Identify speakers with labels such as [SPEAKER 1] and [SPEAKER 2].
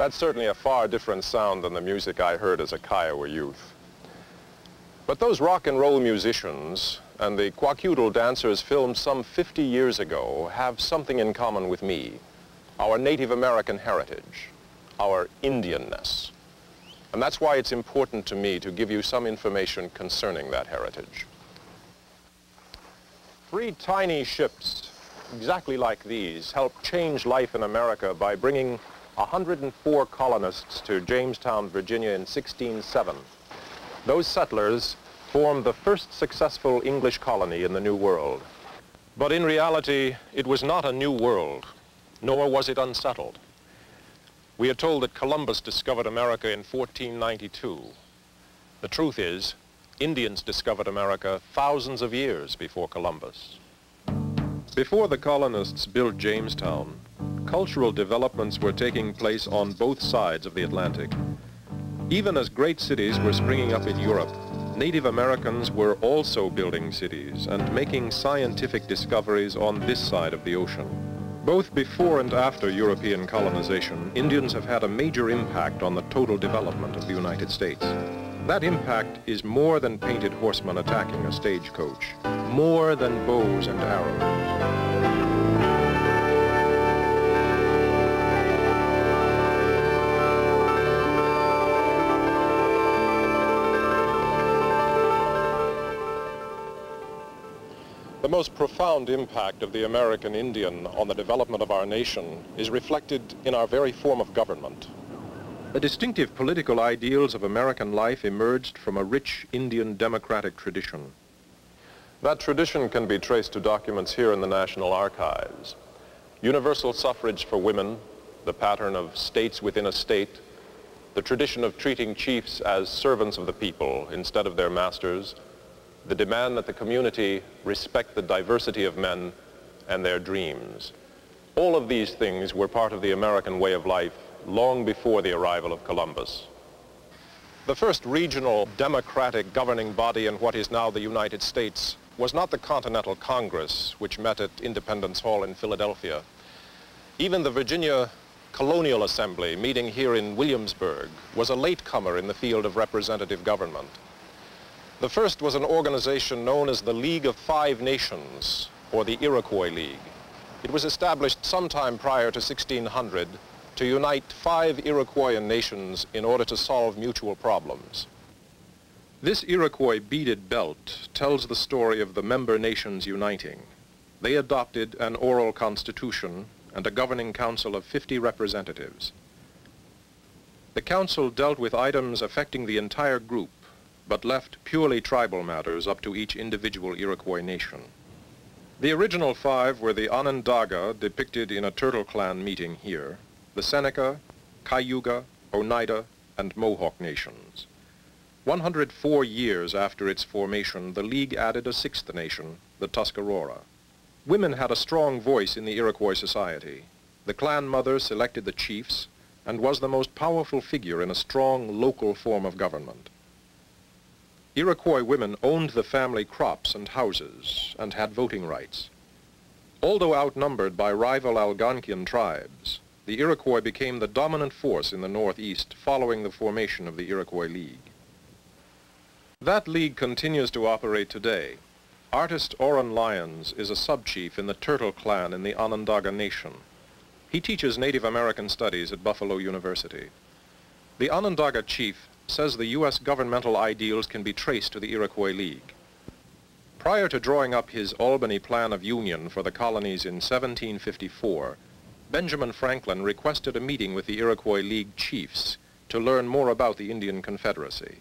[SPEAKER 1] That's certainly a far different sound than the music I heard as a Kiowa youth. But those rock and roll musicians and the Kwakiutl dancers filmed some 50 years ago have something in common with me, our Native American heritage, our Indianness. And that's why it's important to me to give you some information concerning that heritage. 3 tiny ships, exactly like these, helped change life in America by bringing 104 colonists to Jamestown, Virginia in 1607. Those settlers formed the first successful English colony in the New World. But in reality, it was not a new world, nor was it unsettled. We are told that Columbus discovered America in 1492. The truth is, Indians discovered America thousands of years before Columbus. Before the colonists built Jamestown, cultural developments were taking place on both sides of the Atlantic. Even as great cities were springing up in Europe, Native Americans were also building cities and making scientific discoveries on this side of the ocean. Both before and after European colonization, Indians have had a major impact on the total development of the United States. That impact is more than painted horsemen attacking a stagecoach, more than bows and arrows. The most profound impact of the American Indian on the development of our nation is reflected in our very form of government. The distinctive political ideals of American life emerged from a rich Indian democratic tradition. That tradition can be traced to documents here in the National Archives. Universal suffrage for women, the pattern of states within a state, the tradition of treating chiefs as servants of the people instead of their masters, the demand that the community respect the diversity of men and their dreams. All of these things were part of the American way of life long before the arrival of Columbus. The first regional democratic governing body in what is now the United States was not the Continental Congress, which met at Independence Hall in Philadelphia. Even the Virginia Colonial Assembly, meeting here in Williamsburg, was a latecomer in the field of representative government. The first was an organization known as the League of Five Nations, or the Iroquois League. It was established sometime prior to 1600 to unite 5 Iroquoian nations in order to solve mutual problems. This Iroquois beaded belt tells the story of the member nations uniting. They adopted an oral constitution and a governing council of 50 representatives. The council dealt with items affecting the entire group, but left purely tribal matters up to each individual Iroquois nation. The original 5 were the Onondaga, depicted in a Turtle Clan meeting here, the Seneca, Cayuga, Oneida, and Mohawk nations. 104 years after its formation, the League added a 6th nation, the Tuscarora. Women had a strong voice in the Iroquois society. The clan mother selected the chiefs and was the most powerful figure in a strong local form of government. Iroquois women owned the family crops and houses and had voting rights. Although outnumbered by rival Algonquian tribes, the Iroquois became the dominant force in the Northeast following the formation of the Iroquois League. That league continues to operate today. Artist Oren Lyons is a sub-chief in the Turtle Clan in the Onondaga Nation. He teaches Native American studies at Buffalo University. The Onondaga chief says the U.S. governmental ideals can be traced to the Iroquois League. Prior to drawing up his Albany Plan of Union for the colonies in 1754, Benjamin Franklin requested a meeting with the Iroquois League chiefs to learn more about the Indian Confederacy.